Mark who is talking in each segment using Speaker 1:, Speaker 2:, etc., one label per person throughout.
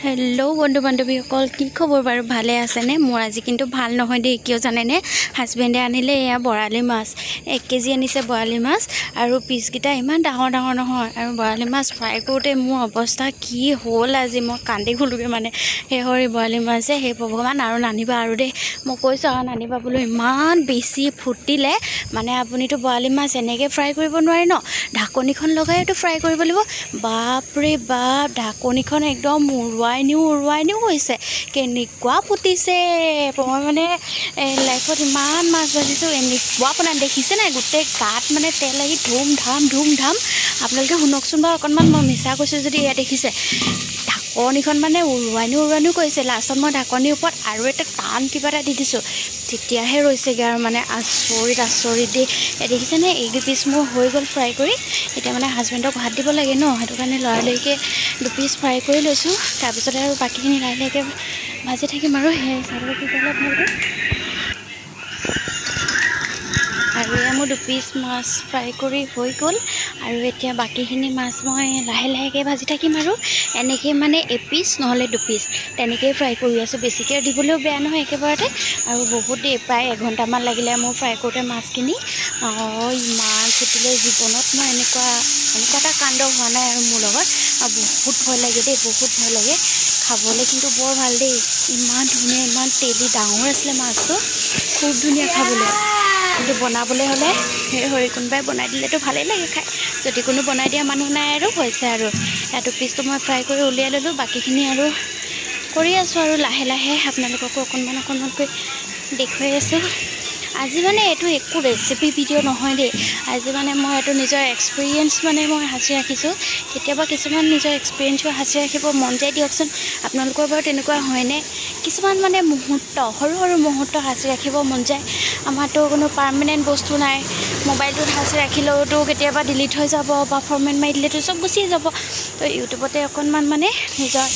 Speaker 1: hello बंधु बान्धवीসকল কি খবৰ বাৰু ভালে আছে নে মোৰ আজি কিন্তু ভাল নহয় দেই কিয় জানে নে হাজবেণ্ডে আনিলে এয়া বৰালি মাছ 1 কেজি আনিছে বৰালি মাছ আৰু পিছকিটা ইমান ডাঙৰ ডাঙৰ নহয় আৰু বৰালি মাছ ফ্ৰাই কৰোতে মোৰ অৱস্থা কি হ'ল আজি মই কান্দি গলোগে মানে হেহৰি বৰালি মাছে হে ভগৱান আৰু নানিবা আৰু দে মই কৈছো আৰু নানিবা বলো ইমান বেছি ফুটিলে মানে আপুনিটো বৰালি মাছ এনেকে ফ্ৰাই কৰিব নোৱাৰে ন ঢাকনিখন লগাইটো ফ্ৰাই কৰিব লাগিব বাপ ৰে বাপ ঢাকনিখন একদম উৰুৱাই নিউ হৈছে কেনেকুৱা ফুটিছে মই মানে লাইফত ইমান মাছ ভাজিছো এনেকুৱা আপোনাৰ দেখিছে না গোটেই গাত মানে তেল লাগি ধুম ধাম আপোনালোকে শুনকচোন বা অকণমান মই মিছা কৈছো যদি এয়া দেখিছে ঢাকনিখন মানে উৰুৱাই নিউ কৈছে লাষ্টত মই ঢাকনিৰ ওপৰত আৰু এটা টান কিবা এটা দি দিছো তেতিয়াহে ৰৈছেগে আৰু মানে আচৰিত দেই দেখিছেনে এই দুপিচ মোৰ হৈ গ'ল ফ্ৰাই কৰি এতিয়া মানে হাজবেণ্ডক ভাত দিব লাগে ন সেইটো কাৰণে লৰালৈকে দুপিচ ফ্ৰাই কৰি লৈছো তাৰপিছত আৰু বাকিখিনি লাইলৈকে ভাজি থাকিম আৰু সেই চাইডৰ পিছলে ভালকৈ আৰু মোৰ দুপিচ মাছ ফ্ৰাই কৰি হৈ গ'ল আৰু এতিয়া বাকিখিনি মাছ মই লাহেকৈ ভাজি থাকিম আৰু এনেকৈ মানে এপিচ নহ'লে দুপিচ তেনেকৈ ফ্ৰাই কৰি আছোঁ বেছিকৈ দিবলৈও বেয়া নহয় একেবাৰতে আৰু বহুত দেৰি প্ৰায় এঘণ্টামান লাগিলে মোৰ ফ্ৰাই কৰোঁতে মাছখিনি ইমান ফুটিলে জীৱনত মই এনেকুৱা এটা কাণ্ড হোৱা নাই আৰু মোৰ লগত আৰু বহুত ভয় লাগে দেই বহুত ভয় লাগে খাবলৈ কিন্তু বৰ ভাল দেই ইমান ধুনীয়া ইমান তেলি ডাঙৰ আছিলে মাছটো খুব ধুনীয়া খাবলৈ কিন্তু বনাবলৈ হ'লে হৰি কোনোবাই বনাই দিলেতো ভালেই লাগে খাই যদি কোনো বনাই দিয়া মানুহ নাই আৰু হৈছে আৰু এইটো পিচটো মই ফ্ৰাই কৰি উলিয়াই ল'লোঁ বাকীখিনি আৰু কৰি আছোঁ আৰু লাহে আপোনালোককো অকণমানকৈ দেখুৱাই আছোঁ আজি মানে এইটো একো ৰেচিপি ভিডিঅ' নহয় দেই আজি মানে মই এইটো নিজৰ এক্সপিৰিয়েঞ্চ মানে মই সাঁচি ৰাখিছোঁ কেতিয়াবা কিছুমান নিজৰ এক্সপিৰিয়েঞ্চো সাঁচি ৰাখিব মন যায় দিয়কচোন আপোনালোকৰ বাৰু তেনেকুৱা হয়নে কিছুমান মানে মুহূৰ্ত সৰু মুহূৰ্ত সাঁচি ৰাখিব মন যায় আমাৰতো কোনো পাৰ্মানেণ্ট বস্তু নাই মোবাইলটোত সাঁচি ৰাখিলেওতো কেতিয়াবা ডিলিট হৈ যাব বা ফৰ্মেট মাৰি দিলেতো চব গুচি যাব তো ইউটিউবতে অকণমান মানে নিজৰ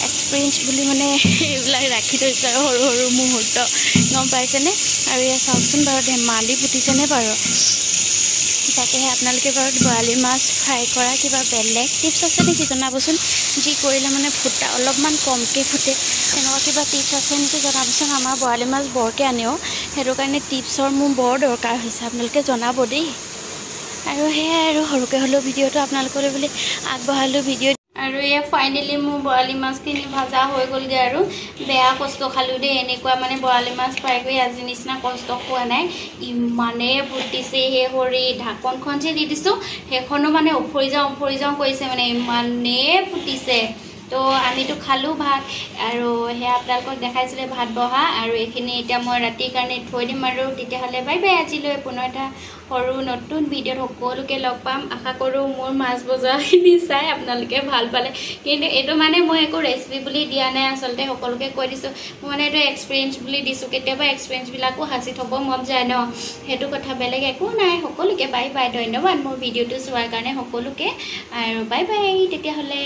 Speaker 1: এক্সপিৰিয়েঞ্চ বুলি মানে এইবিলাক ৰাখি থৈছে আৰু সৰু মুহূৰ্ত গম পাইছেনে আৰু এয়া চাওকচোন বাৰু ধেমালি ফুটিছেনে বাৰু তাকেহে আপোনালোকে বাৰু বৰালি মাছ ফ্ৰাই কৰা কিবা বেলেগ টিপছ আছে নেকি জনাবচোন যি কৰিলে মানে ফুটা অলপমান কমকৈ ফুটে তেনেকুৱা কিবা টিপছ আছে নেকি জনাবচোন আমাৰ বৰালি মাছ বৰকৈ আনেও সেইটো কাৰণে টিপছৰ মোৰ বৰ দৰকাৰ হৈছে আপোনালোকে জনাব দেই আৰু সেয়াই আৰু সৰুকৈ হ'লেও ভিডিঅ'টো আপোনালোকলৈ বুলি আগবঢ়ালোঁ ভিডিঅ' আৰু এয়া ফাইনেলি মোৰ বৰালি মাছখিনি ভাজা হৈ গ'লগৈ আৰু বেয়া কষ্ট খালোঁ দেই এনেকুৱা মানে বৰালি মাছ ফ্ৰাই কৰি আজি নিচিনা কষ্ট খোৱা নাই ইমানেই ফুটিছে সৰি ঢাকনখন যে দি দিছোঁ সেইখনো মানে উফৰি যাওঁ কৰিছে মানে ইমানেই ফুটিছে তো আমিতো খালোঁ ভাত আৰু সেয়া আপোনালোকক দেখাইছিলে ভাত বহা আৰু এইখিনি এতিয়া মই ৰাতিৰ কাৰণে থৈ দিম আৰু তেতিয়াহ'লে বাই বাই আজিলৈ পুনৰ এটা সৰু নতুন ভিডিঅ'ত সকলোকে লগ পাম আশা কৰোঁ মোৰ মাছ বজাৰখিনি চাই আপোনালোকে ভাল পালে কিন্তু এইটো মানে মই একো ৰেচিপি বুলি দিয়া নাই আচলতে সকলোকে কৈ দিছোঁ মই মানে এইটো এক্সপিৰিয়েঞ্চ বুলি দিছোঁ কেতিয়াবা এক্সপিৰিয়েঞ্চবিলাকো সাঁচি থ'ব মন যায় ন সেইটো কথা বেলেগ একো নাই সকলোকে বাই বাই ধন্যবাদ মোৰ ভিডিঅ'টো চোৱাৰ কাৰণে সকলোকে আৰু বাই বাই তেতিয়াহ'লে